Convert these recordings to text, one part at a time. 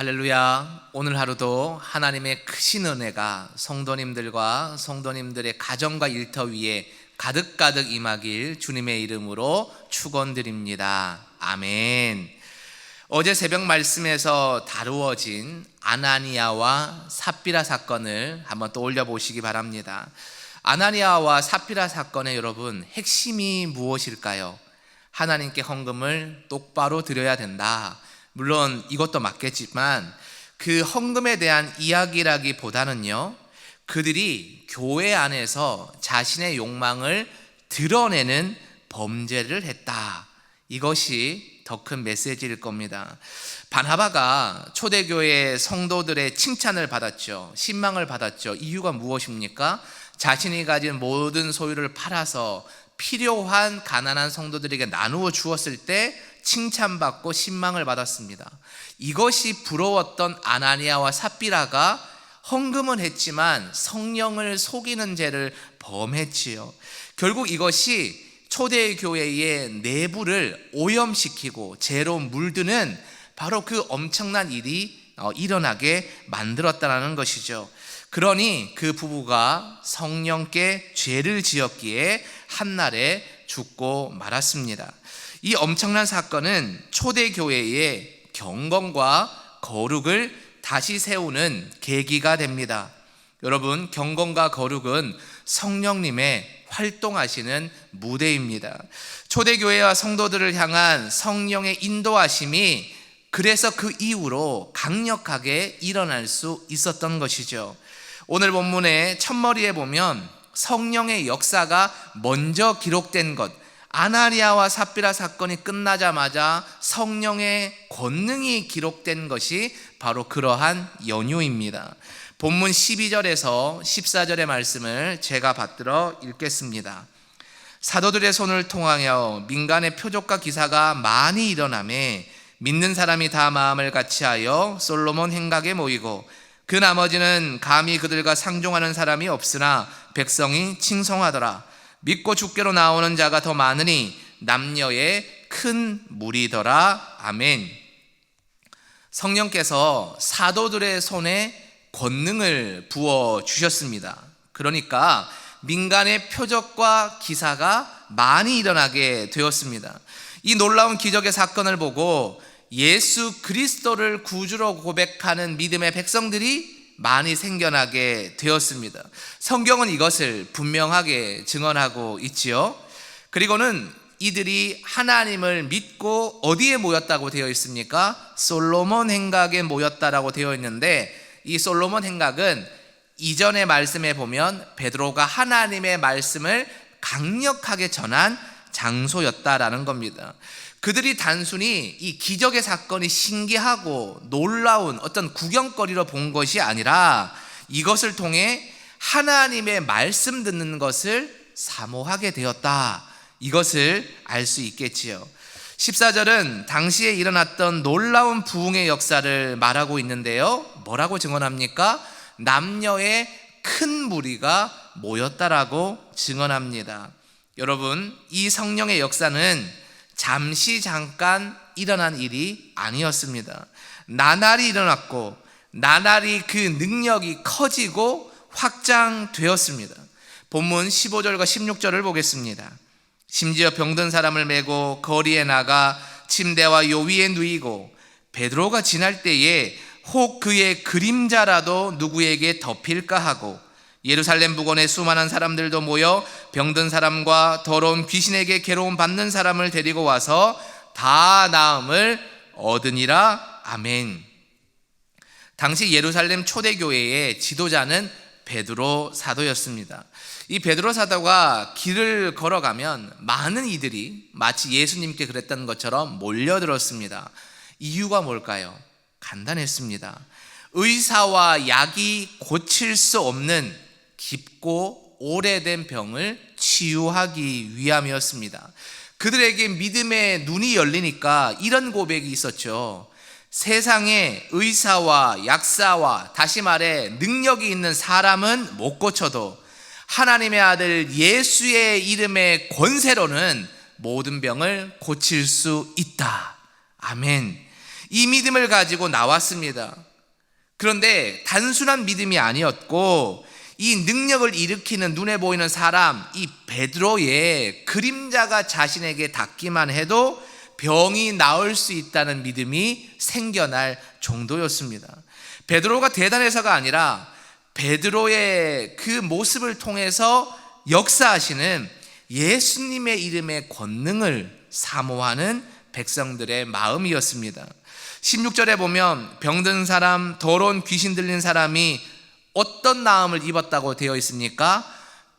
할렐루야. 오늘 하루도 하나님의 크신 은혜가 성도님들과 성도님들의 가정과 일터 위에 가득가득 임하길 주님의 이름으로 축원드립니다. 아멘. 어제 새벽 말씀에서 다루어진 아나니아와 삽비라 사건을 한번 떠올려 보시기 바랍니다. 아나니아와 삽비라 사건의 여러분, 핵심이 무엇일까요? 하나님께 헌금을 똑바로 드려야 된다. 물론 이것도 맞겠지만 그 헌금에 대한 이야기라기보다는요, 그들이 교회 안에서 자신의 욕망을 드러내는 범죄를 했다. 이것이 더 큰 메시지일 겁니다. 바나바가 초대교회 성도들의 칭찬을 받았죠. 신망을 받았죠. 이유가 무엇입니까? 자신이 가진 모든 소유를 팔아서 필요한 가난한 성도들에게 나누어 주었을 때 칭찬받고 신망을 받았습니다. 이것이 부러웠던 아나니아와 삽비라가 헌금은 했지만 성령을 속이는 죄를 범했지요. 결국 이것이 초대교회의 내부를 오염시키고 죄로 물드는 바로 그 엄청난 일이 일어나게 만들었다는 것이죠. 그러니 그 부부가 성령께 죄를 지었기에 한날에 죽고 말았습니다. 이 엄청난 사건은 초대교회의 경건과 거룩을 다시 세우는 계기가 됩니다. 여러분, 경건과 거룩은 성령님의 활동하시는 무대입니다. 초대교회와 성도들을 향한 성령의 인도하심이 그래서 그 이후로 강력하게 일어날 수 있었던 것이죠. 오늘 본문의 첫머리에 보면 성령의 역사가 먼저 기록된 것, 아나니아와 삽비라 사건이 끝나자마자 성령의 권능이 기록된 것이 바로 그러한 연유입니다. 본문 12절에서 14절의 말씀을 제가 받들어 읽겠습니다. 사도들의 손을 통하여 민간의 표적과 기사가 많이 일어나매 믿는 사람이 다 마음을 같이하여 솔로몬 행각에 모이고 그 나머지는 감히 그들과 상종하는 사람이 없으나 백성이 칭송하더라. 믿고 주께로 나오는 자가 더 많으니 남녀의 큰 무리더라. 아멘. 성령께서 사도들의 손에 권능을 부어 주셨습니다. 그러니까 민간의 표적과 기사가 많이 일어나게 되었습니다. 이 놀라운 기적의 사건을 보고 예수 그리스도를 구주로 고백하는 믿음의 백성들이 많이 생겨나게 되었습니다. 성경은 이것을 분명하게 증언하고 있지요. 그리고는 이들이 하나님을 믿고 어디에 모였다고 되어 있습니까? 솔로몬 행각에 모였다라고 되어 있는데, 이 솔로몬 행각은 이전의 말씀에 보면 베드로가 하나님의 말씀을 강력하게 전한 장소였다라는 겁니다. 그들이 단순히 이 기적의 사건이 신기하고 놀라운 어떤 구경거리로 본 것이 아니라 이것을 통해 하나님의 말씀 듣는 것을 사모하게 되었다. 이것을 알 수 있겠지요. 14절은 당시에 일어났던 놀라운 부흥의 역사를 말하고 있는데요, 뭐라고 증언합니까? 남녀의 큰 무리가 모였다라고 증언합니다. 여러분, 이 성령의 역사는 잠시 잠깐 일어난 일이 아니었습니다. 나날이 일어났고 나날이 그 능력이 커지고 확장되었습니다. 본문 15절과 16절을 보겠습니다. 심지어 병든 사람을 메고 거리에 나가 침대와 요 위에 누이고 베드로가 지날 때에 혹 그의 그림자라도 누구에게 덮일까 하고 예루살렘 북원에 수많은 사람들도 모여 병든 사람과 더러운 귀신에게 괴로움 받는 사람을 데리고 와서 다 나음을 얻으니라. 아멘. 당시 예루살렘 초대교회의 지도자는 베드로 사도였습니다. 이 베드로 사도가 길을 걸어가면 많은 이들이 마치 예수님께 그랬던 것처럼 몰려들었습니다. 이유가 뭘까요? 간단했습니다. 의사와 약이 고칠 수 없는 깊고 오래된 병을 치유하기 위함이었습니다. 그들에게 믿음의 눈이 열리니까 이런 고백이 있었죠. 세상에 의사와 약사와 다시 말해 능력이 있는 사람은 못 고쳐도 하나님의 아들 예수의 이름의 권세로는 모든 병을 고칠 수 있다. 아멘. 이 믿음을 가지고 나왔습니다. 그런데 단순한 믿음이 아니었고 이 능력을 일으키는 눈에 보이는 사람, 이 베드로의 그림자가 자신에게 닿기만 해도 병이 나을 수 있다는 믿음이 생겨날 정도였습니다. 베드로가 대단해서가 아니라 베드로의 그 모습을 통해서 역사하시는 예수님의 이름의 권능을 사모하는 백성들의 마음이었습니다. 16절에 보면 병든 사람, 더러운 귀신 들린 사람이 어떤 나음을 입었다고 되어 있습니까?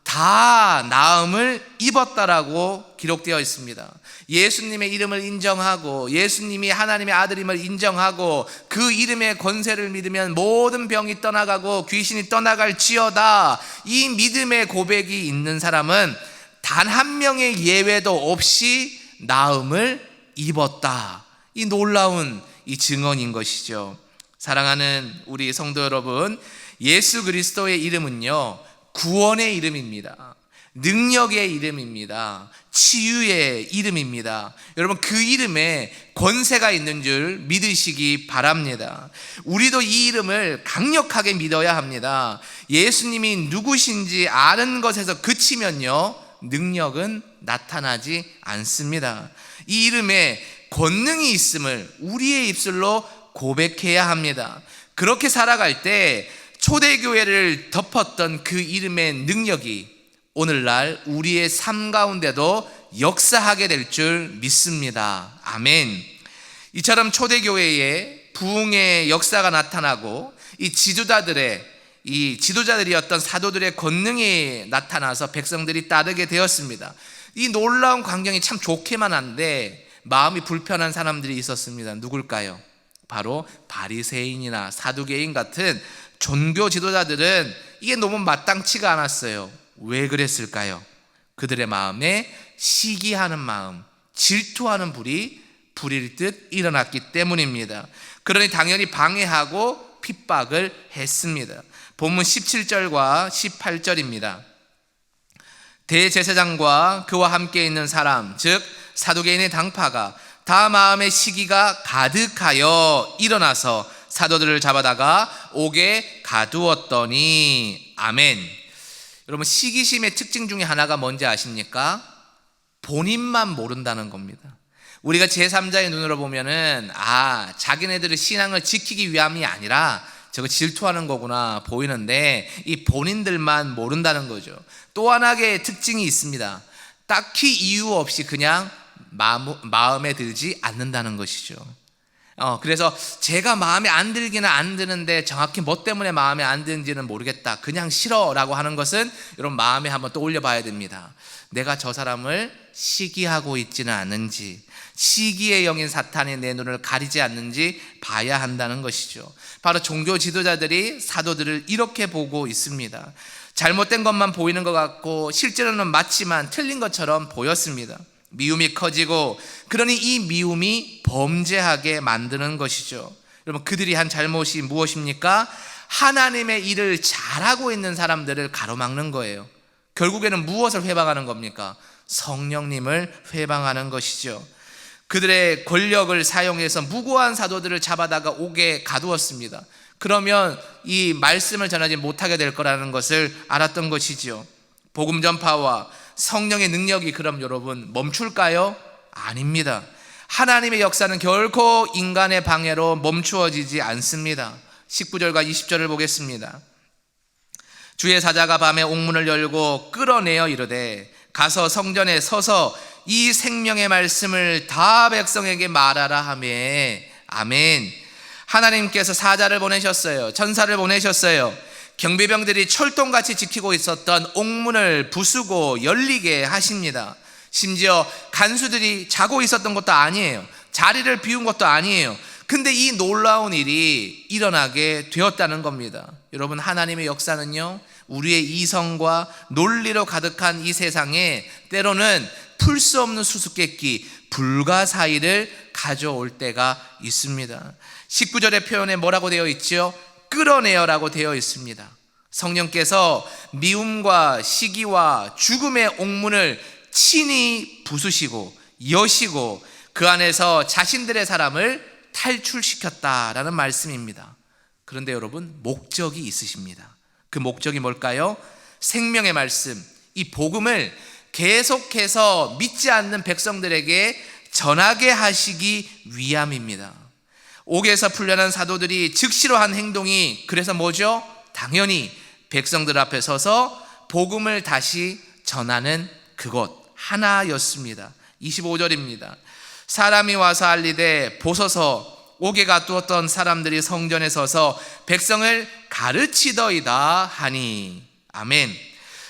다 나음을 입었다라고 기록되어 있습니다. 예수님의 이름을 인정하고 예수님이 하나님의 아들임을 인정하고 그 이름의 권세를 믿으면 모든 병이 떠나가고 귀신이 떠나갈지어다, 이 믿음의 고백이 있는 사람은 단 한 명의 예외도 없이 나음을 입었다. 이 놀라운 이 증언인 것이죠. 사랑하는 우리 성도 여러분, 예수 그리스도의 이름은요, 구원의 이름입니다. 능력의 이름입니다. 치유의 이름입니다. 여러분, 그 이름에 권세가 있는 줄 믿으시기 바랍니다. 우리도 이 이름을 강력하게 믿어야 합니다. 예수님이 누구신지 아는 것에서 그치면요, 능력은 나타나지 않습니다. 이 이름에 권능이 있음을 우리의 입술로 고백해야 합니다. 그렇게 살아갈 때 초대교회를 덮었던 그 이름의 능력이 오늘날 우리의 삶 가운데도 역사하게 될 줄 믿습니다. 아멘. 이처럼 초대교회에 부흥의 역사가 나타나고 이 지도자들이었던 사도들의 권능이 나타나서 백성들이 따르게 되었습니다. 이 놀라운 광경이 참 좋기만 한데 마음이 불편한 사람들이 있었습니다. 누굴까요? 바로 바리새인이나 사두개인 같은 종교 지도자들은 이게 너무 마땅치가 않았어요. 왜 그랬을까요? 그들의 마음에 시기하는 마음, 질투하는 불이 불일 듯 일어났기 때문입니다. 그러니 당연히 방해하고 핍박을 했습니다. 본문 17절과 18절입니다. 대제사장과 그와 함께 있는 사람, 즉 사두개인의 당파가 다 마음의 시기가 가득하여 일어나서 사도들을 잡아다가 옥에 가두었더니. 아멘. 여러분, 시기심의 특징 중에 하나가 뭔지 아십니까? 본인만 모른다는 겁니다. 우리가 제3자의 눈으로 보면은 자기네들의 신앙을 지키기 위함이 아니라 저거 질투하는 거구나 보이는데 이 본인들만 모른다는 거죠. 또 하나의 특징이 있습니다. 딱히 이유 없이 그냥 마음에 들지 않는다는 것이죠. 그래서 제가 마음에 안 들기는 안 드는데 정확히 뭐 때문에 마음에 안 드는지는 모르겠다, 그냥 싫어라고 하는 것은 여러분 마음에 한번 떠올려 봐야 됩니다. 내가 저 사람을 시기하고 있지는 않은지, 시기의 영인 사탄이 내 눈을 가리지 않는지 봐야 한다는 것이죠. 바로 종교 지도자들이 사도들을 이렇게 보고 있습니다. 잘못된 것만 보이는 것 같고 실제로는 맞지만 틀린 것처럼 보였습니다. 미움이 커지고, 그러니 이 미움이 범죄하게 만드는 것이죠. 여러분, 그들이 한 잘못이 무엇입니까? 하나님의 일을 잘하고 있는 사람들을 가로막는 거예요. 결국에는 무엇을 회방하는 겁니까? 성령님을 회방하는 것이죠. 그들의 권력을 사용해서 무고한 사도들을 잡아다가 옥에 가두었습니다. 그러면 이 말씀을 전하지 못하게 될 거라는 것을 알았던 것이죠. 복음 전파와 성령의 능력이 그럼 여러분 멈출까요? 아닙니다. 하나님의 역사는 결코 인간의 방해로 멈추어지지 않습니다. 19절과 20절을 보겠습니다. 주의 사자가 밤에 옥문을 열고 끌어내어 이르되 가서 성전에 서서 이 생명의 말씀을 다 백성에게 말하라 하며. 아멘. 하나님께서 사자를 보내셨어요. 천사를 보내셨어요. 경비병들이 철통같이 지키고 있었던 옥문을 부수고 열리게 하십니다. 심지어 간수들이 자고 있었던 것도 아니에요. 자리를 비운 것도 아니에요. 근데 이 놀라운 일이 일어나게 되었다는 겁니다. 여러분, 하나님의 역사는요, 우리의 이성과 논리로 가득한 이 세상에 때로는 풀 수 없는 수수께끼, 불가사의를 가져올 때가 있습니다. 19절의 표현에 뭐라고 되어 있죠? 끌어내어라고 되어 있습니다. 성령께서 미움과 시기와 죽음의 옥문을 친히 부수시고 여시고 그 안에서 자신들의 사람을 탈출시켰다라는 말씀입니다. 그런데 여러분, 목적이 있으십니다. 그 목적이 뭘까요? 생명의 말씀, 이 복음을 계속해서 믿지 않는 백성들에게 전하게 하시기 위함입니다. 옥에서 풀려난 사도들이 즉시로 한 행동이 그래서 뭐죠? 당연히 백성들 앞에 서서 복음을 다시 전하는 그것 하나였습니다. 25절입니다. 사람이 와서 알리되 보소서 옥에 가두었던 사람들이 성전에 서서 백성을 가르치더이다 하니. 아멘.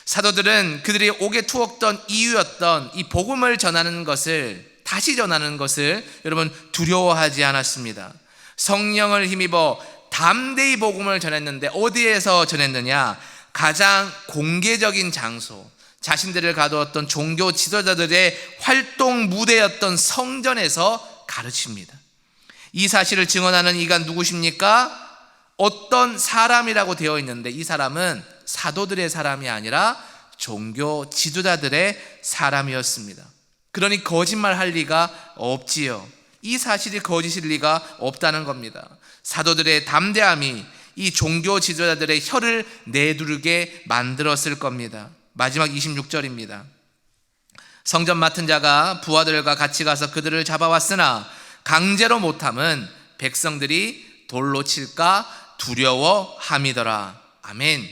사도들은 그들이 옥에 투었던 이유였던 이 복음을 전하는 것을, 다시 전하는 것을 여러분 두려워하지 않았습니다. 성령을 힘입어 담대히 복음을 전했는데 어디에서 전했느냐? 가장 공개적인 장소, 자신들을 가두었던 종교 지도자들의 활동 무대였던 성전에서 가르칩니다. 이 사실을 증언하는 이가 누구십니까? 어떤 사람이라고 되어 있는데 이 사람은 사도들의 사람이 아니라 종교 지도자들의 사람이었습니다. 그러니 거짓말할 리가 없지요. 이 사실이 거짓일 리가 없다는 겁니다. 사도들의 담대함이 이 종교 지도자들의 혀를 내두르게 만들었을 겁니다. 마지막 26절입니다. 성전 맡은 자가 부하들과 같이 가서 그들을 잡아왔으나 강제로 못함은 백성들이 돌로 칠까 두려워함이더라. 아멘.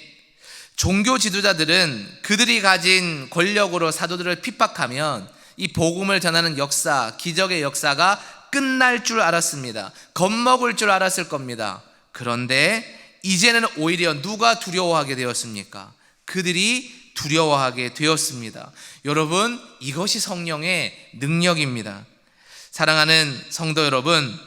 종교 지도자들은 그들이 가진 권력으로 사도들을 핍박하면 이 복음을 전하는 역사, 기적의 역사가 끝날 줄 알았습니다. 겁먹을 줄 알았을 겁니다. 그런데 이제는 오히려 누가 두려워하게 되었습니까? 그들이 두려워하게 되었습니다. 여러분, 이것이 성령의 능력입니다. 사랑하는 성도 여러분,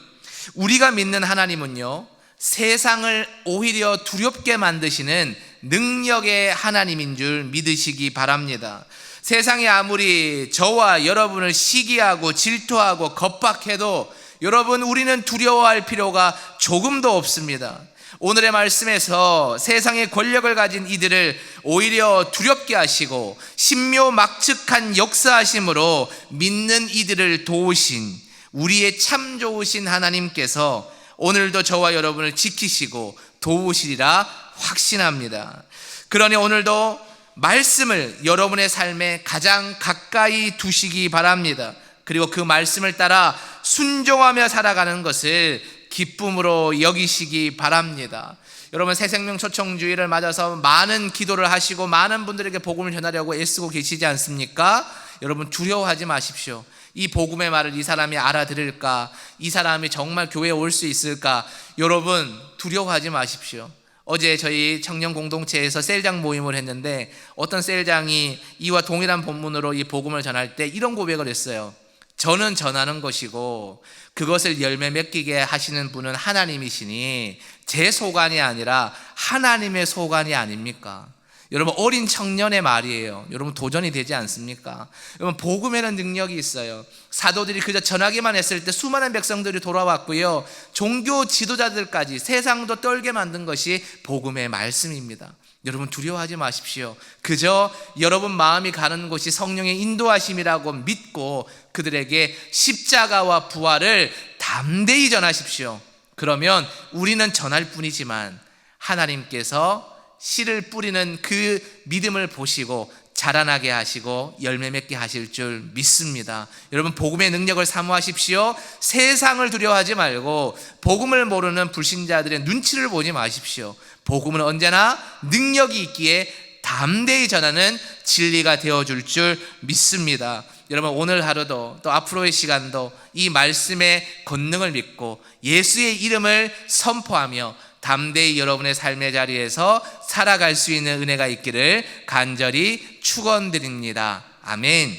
우리가 믿는 하나님은요, 세상을 오히려 두렵게 만드시는 능력의 하나님인 줄 믿으시기 바랍니다. 세상이 아무리 저와 여러분을 시기하고 질투하고 겁박해도 여러분, 우리는 두려워할 필요가 조금도 없습니다. 오늘의 말씀에서 세상의 권력을 가진 이들을 오히려 두렵게 하시고 신묘막측한 역사하심으로 믿는 이들을 도우신 우리의 참 좋으신 하나님께서 오늘도 저와 여러분을 지키시고 도우시리라 확신합니다. 그러니 오늘도 말씀을 여러분의 삶에 가장 가까이 두시기 바랍니다. 그리고 그 말씀을 따라 순종하며 살아가는 것을 기쁨으로 여기시기 바랍니다. 여러분, 새생명 초청주의를 맞아서 많은 기도를 하시고 많은 분들에게 복음을 전하려고 애쓰고 계시지 않습니까? 여러분, 두려워하지 마십시오. 이 복음의 말을 이 사람이 알아들을까? 이 사람이 정말 교회에 올 수 있을까? 여러분, 두려워하지 마십시오. 어제 저희 청년 공동체에서 셀장 모임을 했는데 어떤 셀장이 이와 동일한 본문으로 이 복음을 전할 때 이런 고백을 했어요. 저는 전하는 것이고 그것을 열매 맺기게 하시는 분은 하나님이시니 제 소관이 아니라 하나님의 소관이 아닙니까? 여러분, 어린 청년의 말이에요. 여러분, 도전이 되지 않습니까? 여러분, 복음에는 능력이 있어요. 사도들이 그저 전하기만 했을 때 수많은 백성들이 돌아왔고요, 종교 지도자들까지 세상도 떨게 만든 것이 복음의 말씀입니다. 여러분, 두려워하지 마십시오. 그저 여러분 마음이 가는 곳이 성령의 인도하심이라고 믿고 그들에게 십자가와 부활을 담대히 전하십시오. 그러면 우리는 전할 뿐이지만 하나님께서 씨를 뿌리는 그 믿음을 보시고 자라나게 하시고 열매 맺게 하실 줄 믿습니다. 여러분, 복음의 능력을 사모하십시오. 세상을 두려워하지 말고 복음을 모르는 불신자들의 눈치를 보지 마십시오. 복음은 언제나 능력이 있기에 담대히 전하는 진리가 되어줄 줄 믿습니다. 여러분, 오늘 하루도 또 앞으로의 시간도 이 말씀의 권능을 믿고 예수의 이름을 선포하며 담대히 여러분의 삶의 자리에서 살아갈 수 있는 은혜가 있기를 간절히 축원드립니다. 아멘.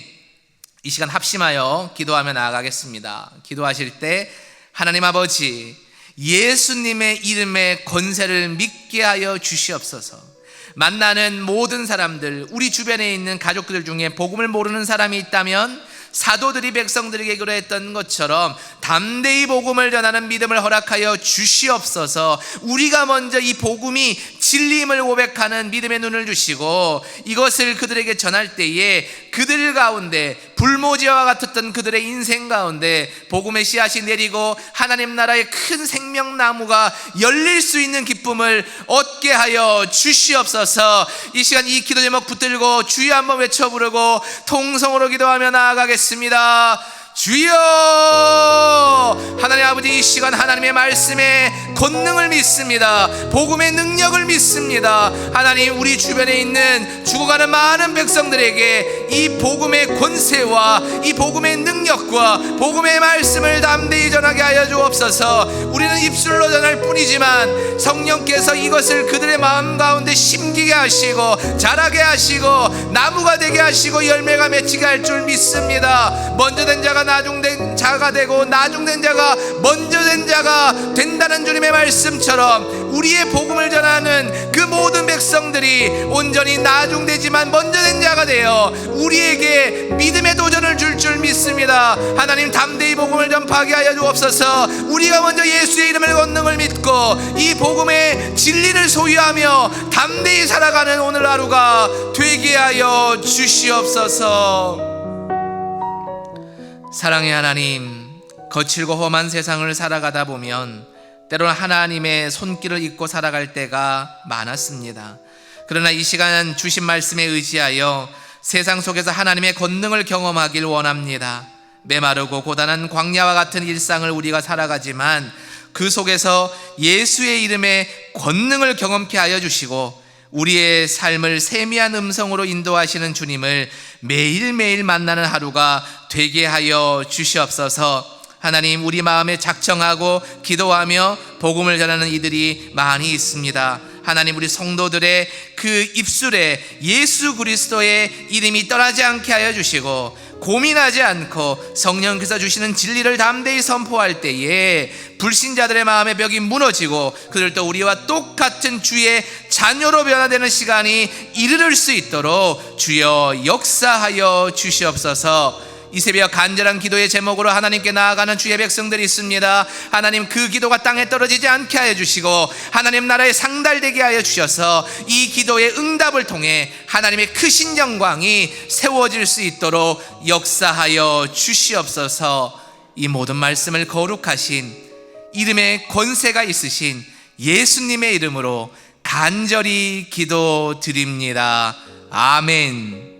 이 시간 합심하여 기도하며 나아가겠습니다. 기도하실 때 하나님 아버지, 예수님의 이름의 권세를 믿게 하여 주시옵소서. 만나는 모든 사람들, 우리 주변에 있는 가족들 중에 복음을 모르는 사람이 있다면 사도들이 백성들에게 그러했던 것처럼 담대히 복음을 전하는 믿음을 허락하여 주시옵소서. 우리가 먼저 이 복음이 진리임을 고백하는 믿음의 눈을 주시고 이것을 그들에게 전할 때에 그들 가운데 불모지와 같았던 그들의 인생 가운데 복음의 씨앗이 내리고 하나님 나라의 큰 생명나무가 열릴 수 있는 기쁨을 얻게 하여 주시옵소서. 이 시간 이 기도 제목 붙들고 주여 한번 외쳐 부르고 통성으로 기도하며 나아가겠습니다. 주여! 하나님 아버지, 이 시간 하나님의 말씀에 권능을 믿습니다. 복음의 능력을 믿습니다. 하나님, 우리 주변에 있는 죽어가는 많은 백성들에게 이 복음의 권세와 이 복음의 능력과 복음의 말씀을 담대히 전하게 하여 주옵소서. 우리는 입술로 전할 뿐이지만 성령께서 이것을 그들의 마음 가운데 심기게 하시고 자라게 하시고 나무가 되게 하시고 열매가 맺히게 할 줄 믿습니다. 먼저 된 자가 나중된 자가 되고 나중된 자가 먼저 된 자가 된다는 주님의 말씀처럼 우리의 복음을 전하는 그 모든 백성들이 온전히 나중되지만 먼저 된 자가 되어 우리에게 믿음의 도전을 줄 줄 믿습니다. 하나님, 담대히 복음을 전파하게 하여 주옵소서. 우리가 먼저 예수의 이름을 권능을 믿고 이 복음의 진리를 소유하며 담대히 살아가는 오늘 하루가 되게 하여 주시옵소서. 사랑의 하나님, 거칠고 험한 세상을 살아가다 보면 때로는 하나님의 손길을 잊고 살아갈 때가 많았습니다. 그러나 이 시간 주신 말씀에 의지하여 세상 속에서 하나님의 권능을 경험하길 원합니다. 메마르고 고단한 광야와 같은 일상을 우리가 살아가지만 그 속에서 예수의 이름의 권능을 경험케 하여 주시고 우리의 삶을 세미한 음성으로 인도하시는 주님을 매일매일 만나는 하루가 되게 하여 주시옵소서. 하나님, 우리 마음에 작정하고 기도하며 복음을 전하는 이들이 많이 있습니다. 하나님, 우리 성도들의 그 입술에 예수 그리스도의 이름이 떠나지 않게 하여 주시고 고민하지 않고 성령께서 주시는 진리를 담대히 선포할 때에 불신자들의 마음의 벽이 무너지고 그들도 우리와 똑같은 주의 자녀로 변화되는 시간이 이르를 수 있도록 주여 역사하여 주시옵소서. 이 새벽 간절한 기도의 제목으로 하나님께 나아가는 주의 백성들이 있습니다. 하나님, 그 기도가 땅에 떨어지지 않게 하여 주시고 하나님 나라에 상달되게 하여 주셔서 이 기도의 응답을 통해 하나님의 크신 영광이 세워질 수 있도록 역사하여 주시옵소서. 이 모든 말씀을 거룩하신 이름에 권세가 있으신 예수님의 이름으로 간절히 기도드립니다. 아멘.